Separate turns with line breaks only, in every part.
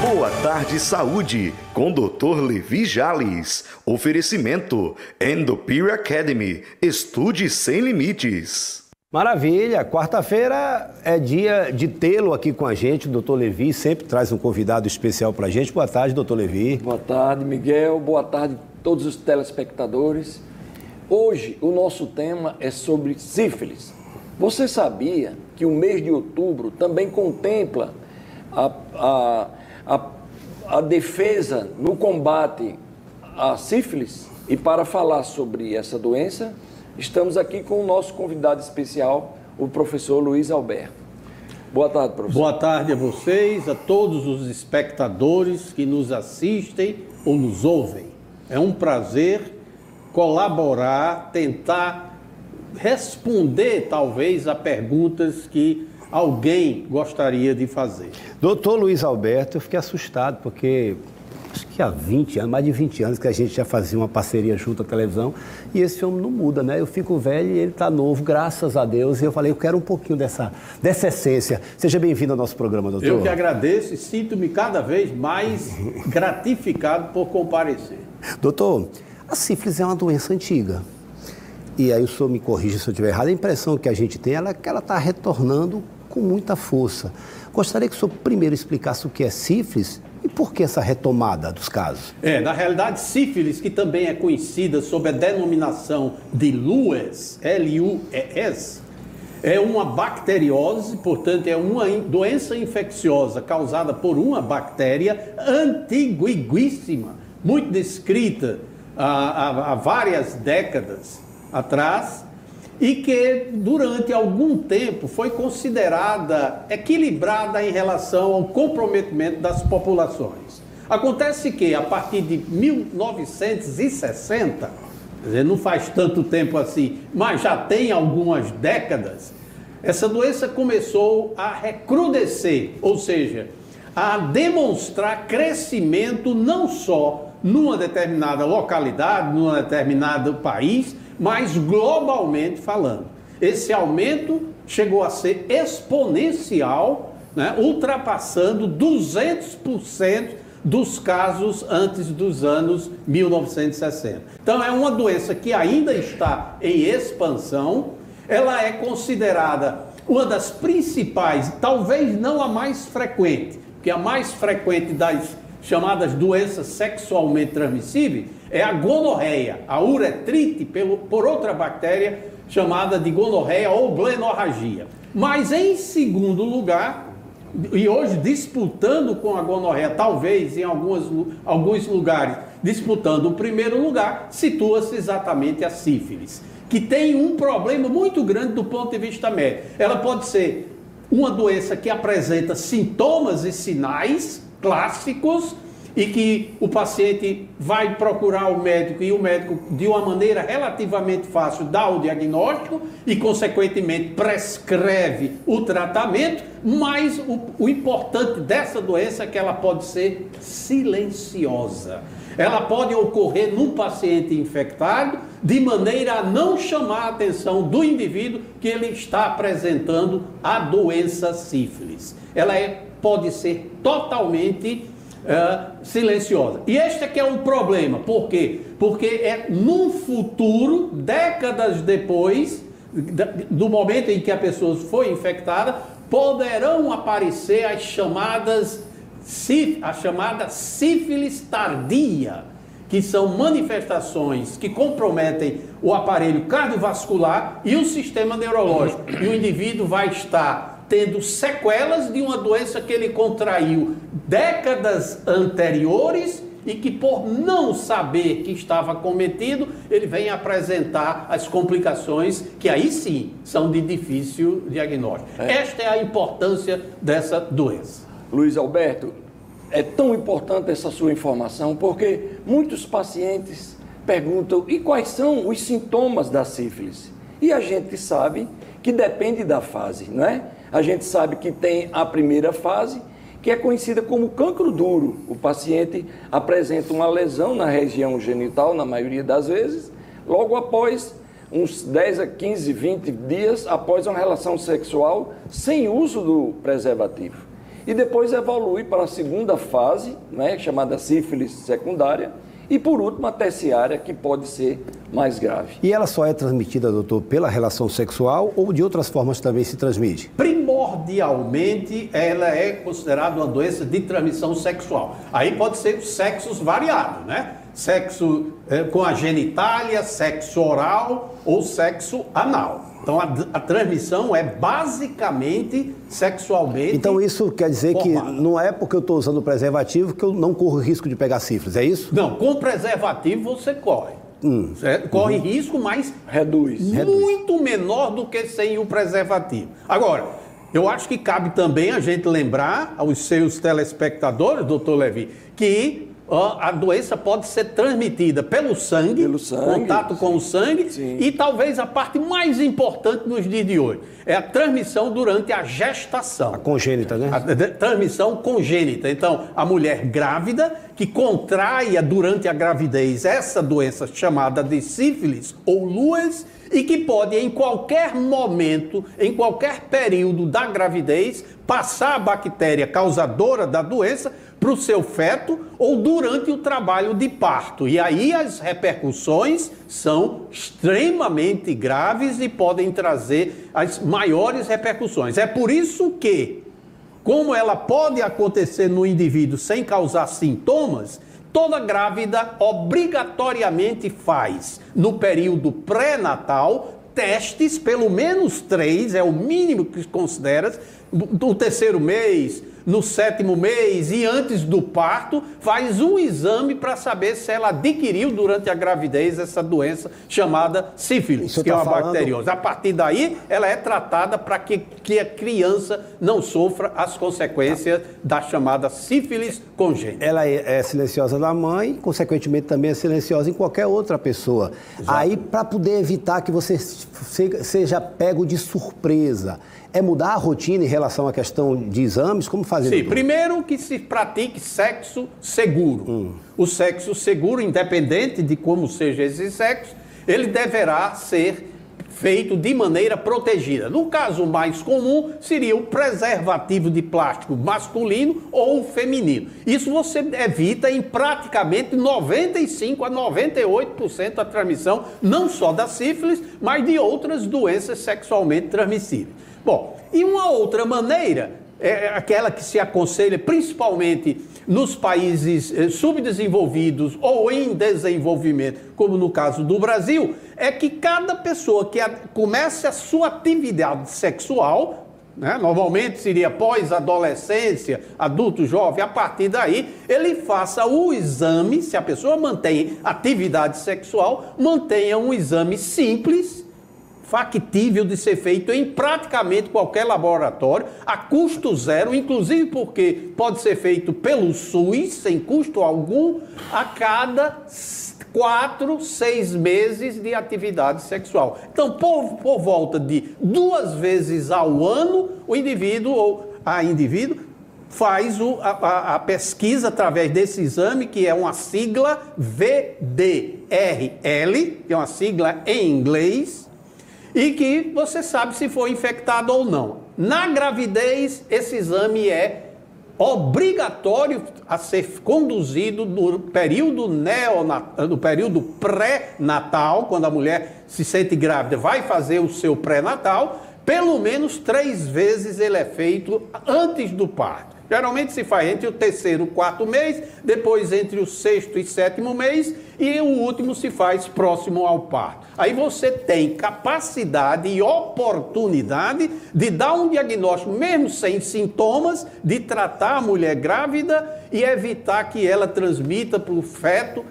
Boa Tarde Saúde, com Dr. Levi Jales. Oferecimento Endopure Academy. Estude sem limites.
Maravilha, quarta-feira é dia de tê-lo aqui com a gente, o Dr. Levi sempre traz um convidado especial para a gente. Boa tarde, Dr. Levi.
Boa tarde, Miguel. Boa tarde a todos os telespectadores. Hoje o nosso tema é sobre sífilis. Você sabia que o mês de outubro também contempla a defesa no combate à sífilis? E para falar sobre essa doença, estamos aqui com o nosso convidado especial, o professor Luiz Alberto. Boa tarde, professor.
Boa tarde a vocês, a todos os espectadores que nos assistem ou nos ouvem. É um prazer colaborar, tentar responder, talvez, a perguntas que alguém gostaria de fazer.
Doutor Luiz Alberto, eu fiquei assustado, porque acho que há 20 anos, mais de 20 anos que a gente já fazia uma parceria junto à televisão, e esse homem não muda, né? Eu fico velho e ele está novo, graças a Deus, e eu falei, eu quero um pouquinho dessa essência. Seja bem-vindo ao nosso programa, doutor.
Eu que agradeço e sinto-me cada vez mais gratificado por comparecer.
Doutor, a sífilis é uma doença antiga. E aí o senhor me corrige se eu estiver errado, a impressão que a gente tem é que ela está retornando com muita força. Gostaria que o senhor primeiro explicasse o que é sífilis e por que essa retomada dos casos.
Na realidade, sífilis, que também é conhecida sob a denominação de LUES, L-U-E-S, é uma bacteriose, portanto é uma doença infecciosa causada por uma bactéria antiguíssima, muito descrita há várias décadas atrás, e que durante algum tempo foi considerada equilibrada em relação ao comprometimento das populações. Acontece que a partir de 1960, quer dizer, não faz tanto tempo assim, mas já tem algumas décadas, essa doença começou a recrudescer, ou seja, a demonstrar crescimento não só numa determinada localidade, num determinado país, mas globalmente falando. Esse aumento chegou a ser exponencial, né, ultrapassando 200% dos casos antes dos anos 1960. Então é uma doença que ainda está em expansão, ela é considerada uma das principais, talvez não a mais frequente, porque a mais frequente das chamadas doenças sexualmente transmissíveis é a gonorreia, a uretrite por outra bactéria chamada de gonorreia ou blenorragia. Mas em segundo lugar, e hoje disputando com a gonorreia, talvez em alguns lugares disputando o primeiro lugar, situa-se exatamente a sífilis, que tem um problema muito grande do ponto de vista médico. Ela pode ser uma doença que apresenta sintomas e sinais clássicos e que o paciente vai procurar o médico e o médico, de uma maneira relativamente fácil, dá o diagnóstico e, consequentemente, prescreve o tratamento, mas o importante dessa doença é que ela pode ser silenciosa. Ela pode ocorrer num paciente infectado de maneira a não chamar a atenção do indivíduo que ele está apresentando a doença sífilis. Ela pode ser totalmente silenciosa. E este é que é o problema. Por quê? Porque é num futuro, décadas depois do momento em que a pessoa foi infectada, poderão aparecer a chamada sífilis tardia, que são manifestações que comprometem o aparelho cardiovascular e o sistema neurológico. E o indivíduo vai estar tendo sequelas de uma doença que ele contraiu décadas anteriores e que, por não saber que estava cometido, ele vem apresentar as complicações que aí sim são de difícil diagnóstico. Esta é a importância dessa doença.
Luiz Alberto, é tão importante essa sua informação porque muitos pacientes perguntam e quais são os sintomas da sífilis? E a gente sabe que depende da fase, não é? A gente sabe que tem a primeira fase, que é conhecida como cancro duro. O paciente apresenta uma lesão na região genital, na maioria das vezes, logo após uns 10 a 15, 20 dias após uma relação sexual sem uso do preservativo. e depois evolui para a segunda fase, né, chamada sífilis secundária, e por último a terciária, que pode ser mais grave.
E ela só é transmitida, doutor, pela relação sexual ou de outras formas também se transmite?
Primordialmente, ela é considerada uma doença de transmissão sexual. Aí pode ser sexos variados, né? Sexo com a genitália, sexo oral ou sexo anal. Então, a transmissão é basicamente sexualmente.
Então, isso quer dizer
formada.
que não é porque eu estou usando preservativo que eu não corro risco de pegar sífilis, é isso?
Não, com preservativo você corre. Corre risco, mas
Reduz.
muito menor do que sem o preservativo. Agora, eu acho que cabe também a gente lembrar aos seus telespectadores, doutor Levi, que a doença pode ser transmitida pelo sangue, contato com o sangue, e talvez a parte mais importante nos dias de hoje é a transmissão durante a gestação.
A congênita, né?
A transmissão congênita. Então, a mulher grávida que contraia durante a gravidez essa doença chamada de sífilis ou lues e que pode, em qualquer momento, em qualquer período da gravidez, passar a bactéria causadora da doença para o seu feto ou durante o trabalho de parto. E aí as repercussões são extremamente graves e podem trazer as maiores repercussões. É por isso que, como ela pode acontecer no indivíduo sem causar sintomas, toda grávida obrigatoriamente faz, no período pré-natal, testes, pelo menos 3, é o mínimo que se considera, no terceiro mês, no 7º mês e antes do parto, faz um exame para saber se ela adquiriu durante a gravidez essa doença chamada sífilis, que é uma bacteriose. A partir daí, ela é tratada para que a criança não sofra as consequências da chamada sífilis congênita.
Ela é silenciosa na mãe, consequentemente também é silenciosa em qualquer outra pessoa. Exato. Aí, para poder evitar que você seja pego de surpresa, é mudar a rotina em relação à questão de exames? Como fazer?
Sim, primeiro que se pratique sexo seguro. O sexo seguro, independente de como seja esse sexo, ele deverá ser feito de maneira protegida. No caso mais comum, seria o preservativo de plástico masculino ou feminino. Isso você evita em praticamente 95% a 98% da transmissão, não só da sífilis, mas de outras doenças sexualmente transmissíveis. Bom, e uma outra maneira, é aquela que se aconselha principalmente nos países subdesenvolvidos ou em desenvolvimento, como no caso do Brasil, é que cada pessoa que comece a sua atividade sexual, né, normalmente seria pós-adolescência, adulto, jovem, a partir daí ele faça o exame, se a pessoa mantém atividade sexual, mantenha um exame simples, factível de ser feito em praticamente qualquer laboratório, a custo zero, inclusive porque pode ser feito pelo SUS, sem custo algum, a cada 4, 6 meses de atividade sexual. Então, por volta de 2 vezes ao ano, o indivíduo ou a indivíduo faz a pesquisa através desse exame, que é uma sigla VDRL, que é uma sigla em inglês, e que você sabe se foi infectado ou não. Na gravidez, esse exame é obrigatório a ser conduzido no período pré-natal, quando a mulher se sente grávida, vai fazer o seu pré-natal, pelo menos 3 vezes ele é feito antes do parto. Geralmente se faz entre o 3º e o 4º mês, depois entre o 6º e 7º mês, e o último se faz próximo ao parto. Aí você tem capacidade e oportunidade de dar um diagnóstico, mesmo sem sintomas, de tratar a mulher grávida e evitar que ela transmita para o feto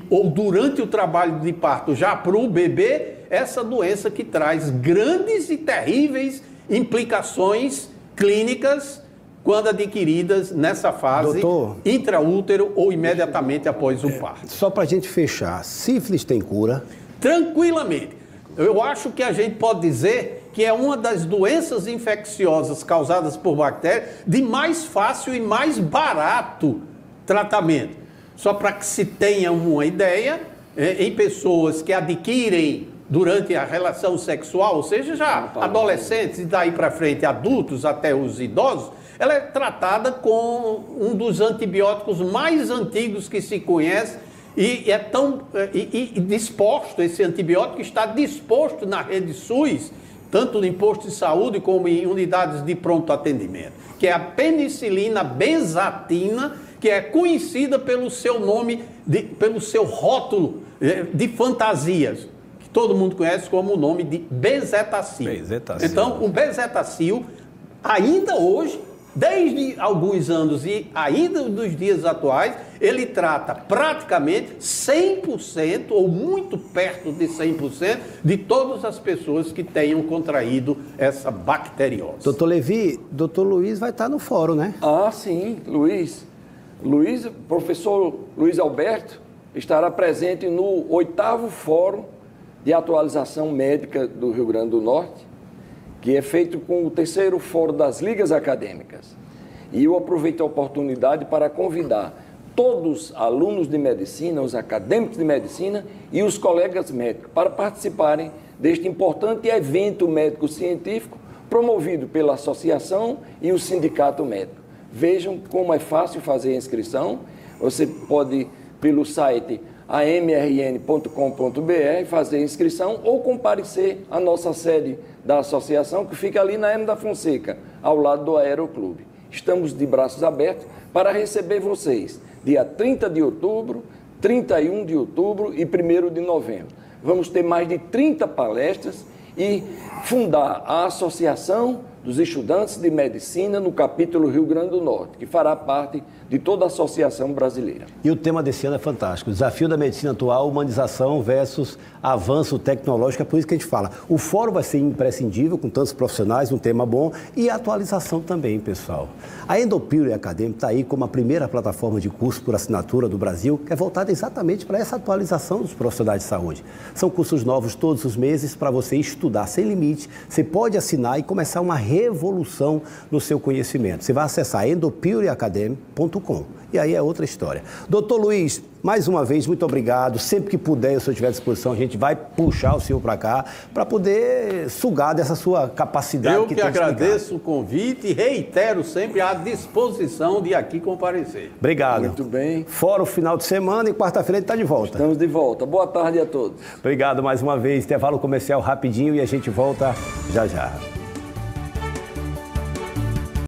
ou durante o trabalho de parto já para o bebê, essa doença que traz grandes e terríveis implicações clínicas quando adquiridas nessa fase, doutor, intraútero ou imediatamente após o parto.
Só para a gente fechar, sífilis tem cura?
Tranquilamente. Eu acho que a gente pode dizer que é uma das doenças infecciosas causadas por bactérias de mais fácil e mais barato tratamento. Só para que se tenha uma ideia, em pessoas que adquirem durante a relação sexual, ou seja, já adolescentes e daí para frente adultos até os idosos, ela é tratada com um dos antibióticos mais antigos que se conhece e é tão disposto, esse antibiótico está disposto na rede SUS, tanto no imposto de saúde como em unidades de pronto atendimento, que é a penicilina benzatina, que é conhecida pelo seu nome, pelo seu rótulo de fantasias, que todo mundo conhece como o nome de bezetacil. Então, o bezetacil, ainda hoje, desde alguns anos e ainda nos dias atuais, ele trata praticamente 100% ou muito perto de 100% de todas as pessoas que tenham contraído essa bacteriose.
Doutor Levi, doutor Luiz vai estar no fórum, né?
Ah, sim, Luiz, professor Luiz Alberto estará presente no 8º Fórum de Atualização Médica do Rio Grande do Norte, que é feito com o 3º Fórum das Ligas Acadêmicas. E eu aproveito a oportunidade para convidar todos os alunos de medicina, os acadêmicos de medicina e os colegas médicos para participarem deste importante evento médico-científico promovido pela Associação e o Sindicato Médico. Vejam como é fácil fazer a inscrição. Você pode, pelo site amrn.com.br, fazer a inscrição ou comparecer à nossa sede da associação, que fica ali na M da Fonseca, ao lado do Aeroclube. Estamos de braços abertos para receber vocês, dia 30 de outubro, 31 de outubro e 1º de novembro. Vamos ter mais de 30 palestras e fundar a Associação dos Estudantes de Medicina no capítulo Rio Grande do Norte, que fará parte de toda a associação brasileira.
E o tema desse ano é fantástico, desafio da medicina atual, humanização versus avanço tecnológico, é por isso que a gente fala. O fórum vai ser imprescindível, com tantos profissionais, um tema bom, e a atualização também, pessoal. A Endopure Academy está aí como a primeira plataforma de curso por assinatura do Brasil, que é voltada exatamente para essa atualização dos profissionais de saúde. São cursos novos todos os meses para você estudar sem limite. Você pode assinar e começar uma revolução no seu conhecimento. Você vai acessar endopureacademy.com. E aí é outra história. Doutor Luiz, mais uma vez, muito obrigado. Sempre que puder, se eu tiver à disposição, a gente vai puxar o senhor para cá para poder sugar dessa sua capacidade.
Eu que agradeço o convite e reitero sempre a disposição de aqui comparecer.
Obrigado.
Muito bem.
Fora o final de semana e quarta-feira a gente está de volta.
Estamos de volta. Boa tarde a todos.
Obrigado mais uma vez. Intervalo comercial rapidinho e a gente volta já já.